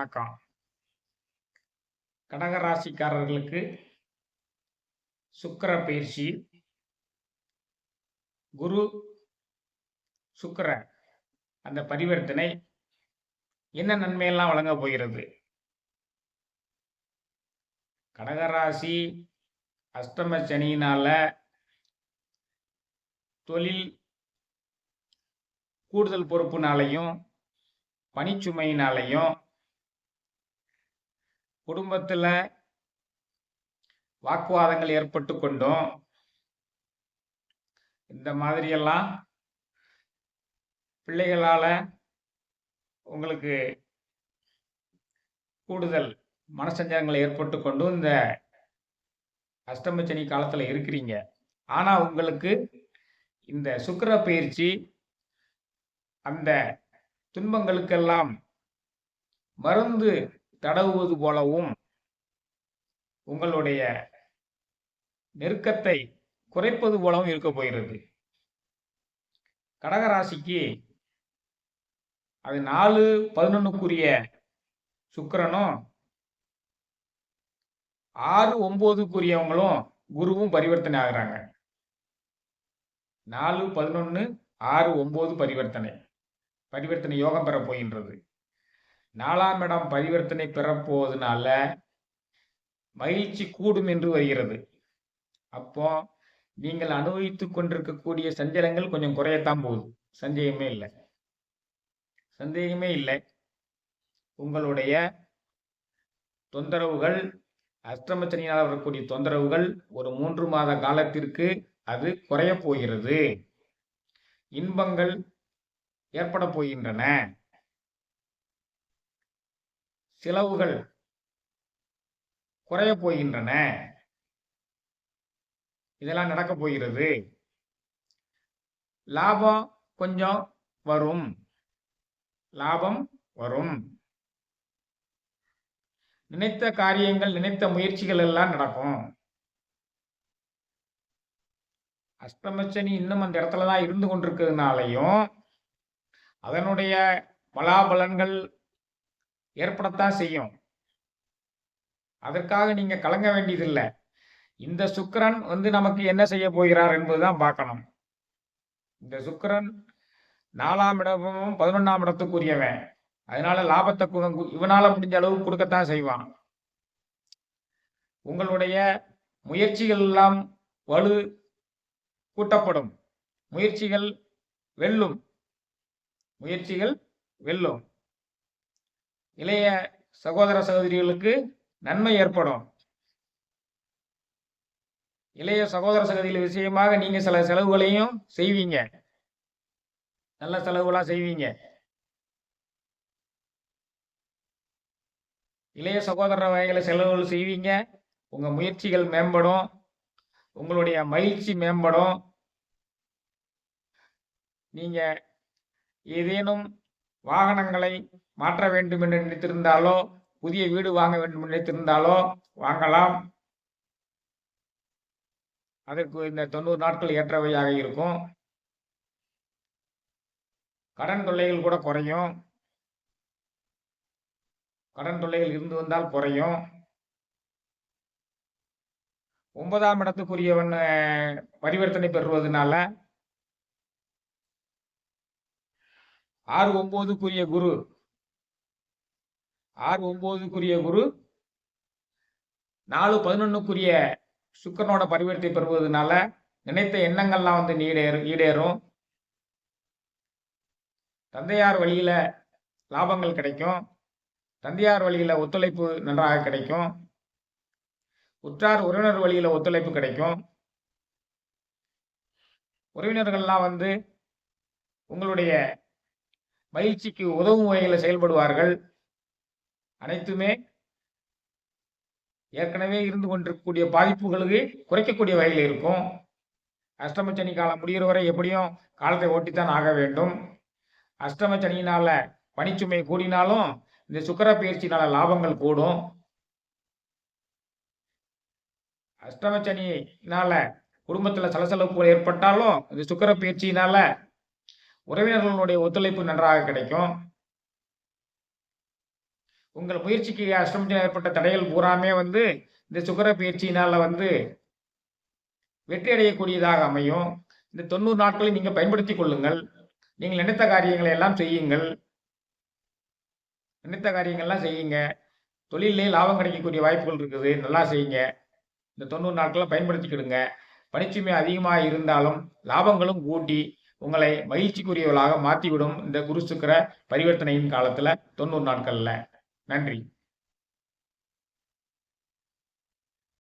வணக்கம். கடக ராசிக்காரர்களுக்கு சுக்கிர பயிற்சி, குரு சுக்கிர அந்த பரிவர்த்தனை என்ன நன்மையெல்லாம் வழங்க போகிறது? கடகராசி அஷ்டம சனியினால தொழில் கூடுதல் பொறுப்புனாலையும் பணிச்சுமையினாலையும் குடும்பத்தில் வாக்குவாதங்கள் ஏற்பட்டு கொண்டும் இந்த மாதிரியெல்லாம் பிள்ளைகளால் உங்களுக்கு கூடுதல் மனசஞ்சலங்கள் ஏற்பட்டு கொண்டும் இந்த அஷ்டமச்சனி காலத்தில் இருக்கிறீங்க. ஆனால் உங்களுக்கு இந்த சுக்கிர பயிற்சி அந்த துன்பங்களுக்கெல்லாம் மருந்து தடவுவது போலவும் உங்களுடைய நெருக்கத்தை குறைப்பது போலவும் இருக்க போகிறது. கடகராசிக்கு அது 4-11க்குரிய சுக்கிரனும் 6-9க்குரியவங்களும் குருவும் பரிவர்த்தனை ஆகுறாங்க. 4-11 6-9 பரிவர்த்தனை யோகம் பெற போகின்றது. 4ஆம் இடம் பரிவர்த்தனை பெறப்போவதனால மகிழ்ச்சி கூடும் என்று வருகிறது. அப்போ நீங்கள் அனுபவித்துக் கொண்டிருக்கக்கூடிய சஞ்சலங்கள் கொஞ்சம் குறையத்தான் போகுது. சந்தேகமே இல்லை. உங்களுடைய தொந்தரவுகள், அஷ்டமச்சனியால் வரக்கூடிய தொந்தரவுகள் ஒரு 3 மாத காலத்திற்கு அது குறைய போகிறது. இன்பங்கள் ஏற்பட போகின்றன. செலவுகள் குறைய போகின்றன. இதெல்லாம் நடக்க போகிறது. லாபம் கொஞ்சம் வரும். நினைத்த காரியங்கள், நினைத்த முயற்சிகள் எல்லாம் நடக்கும். அஷ்டமச்சனி இன்னும் அந்த இடத்துல தான் இருந்து கொண்டிருக்கிறதுனாலையும் அதனுடைய பலாபலன்கள் ஏற்படத்தான் செய்யும். அதற்காக நீங்க கலங்க வேண்டியதில்லை. இந்த சுக்கிரன் நமக்கு என்ன செய்ய போகிறார் என்பதுதான் பார்க்கணும். இந்த சுக்கிரன் 4ஆம் இடமும் 11ஆம் இடத்துக்குரியவன். அதனால லாபத்தை இவனால முடிஞ்ச அளவு கொடுக்கத்தான் செய்வான். உங்களுடைய முயற்சிகள் எல்லாம் வலு கூட்டப்படும். முயற்சிகள் வெல்லும். இளைய சகோதர சகோதரிகளுக்கு நன்மை ஏற்படும். இளைய சகோதர சகோதரிகள் விஷயமாக நீங்க சில செலவுகளையும் செய்வீங்க. நல்ல செலவுகளா செய்வீங்க. இளைய சகோதர வகைகளை செலவுகள் செய்வீங்க. உங்க முயற்சிகள் மேம்படும். உங்களுடைய மகிழ்ச்சி மேம்படும். நீங்க ஏதேனும் வாகனங்களை மாற்ற வேண்டும் என்று நினைத்திருந்தாலோ, புதிய வீடு வாங்க வேண்டும் என்று நினைத்திருந்தாலோ வாங்கலாம். அதற்கு இந்த 90 நாட்கள் ஏற்றவையாக இருக்கும். கடன் தொல்லைகள் கூட குறையும். கடன் தொல்லைகள் இருந்து வந்தால் குறையும். 9ஆம் இடத்துக்குரியவன் பரிவர்த்தனை பெறுவதனால 6-9க்குரிய குரு 4-11க்குரிய சுக்கிரனோட பரிவர்த்தனை பெறுவதனால நினைத்த எண்ணங்கள்லாம் ஈடேறும். தந்தையார் வழியில லாபங்கள் கிடைக்கும். தந்தையார் வழியில ஒத்துழைப்பு நன்றாக கிடைக்கும். உற்றார் உறவினர் வழியில ஒத்துழைப்பு கிடைக்கும். உறவினர்கள்லாம் உங்களுடைய மகிழ்ச்சிக்கு உதவும் வகையில் செயல்படுவார்கள். அனைத்துமே ஏற்கனவே இருந்து கொண்டிருக்கக்கூடிய பாதிப்புகளுக்கு குறைக்கக்கூடிய வகையில் இருக்கும். அஷ்டமச்சனி காலம் முடிகிற வரை எப்படியும் காலத்தை ஓட்டித்தான் ஆக வேண்டும். அஷ்டமச்சனியினால பணிச்சுமை கூடினாலும் இந்த சுக்கிர பயிற்சியினால லாபங்கள் கூடும். அஷ்டமச்சனியினால குடும்பத்தில் சலசலப்புகள் ஏற்பட்டாலும் இந்த சுக்கிர பயிற்சியினால உறவினர்களுடைய ஒத்துழைப்பு நன்றாக கிடைக்கும். உங்கள் முயற்சிக்கு அஷ்டமத்தில் ஏற்பட்ட தடைகள் பூராமே வந்து இந்த சுக்கிர பயிற்சியினால வந்து வெற்றி அடையக்கூடியதாக அமையும். இந்த 90 நாட்களை நீங்க பயன்படுத்திக் கொள்ளுங்கள். நீங்கள் நினைத்த காரியங்களை எல்லாம் செய்யுங்கள். நினைத்த காரியங்கள்லாம் செய்யுங்க. தொழிலே லாபம் கிடைக்கக்கூடிய வாய்ப்புகள் இருக்குது. நல்லா செய்யுங்க. இந்த 90 நாட்களை பயன்படுத்திக்கிடுங்க. பணிச்சுமை அதிகமாக இருந்தாலும் லாபங்களும் கூட்டி உங்களை மகிழ்ச்சிக்குரியவர்களாக மாற்றிவிடும் இந்த குரு சுக்கிர பரிவர்த்தனையின் காலத்துல 90 நாட்கள்ல. நன்றி.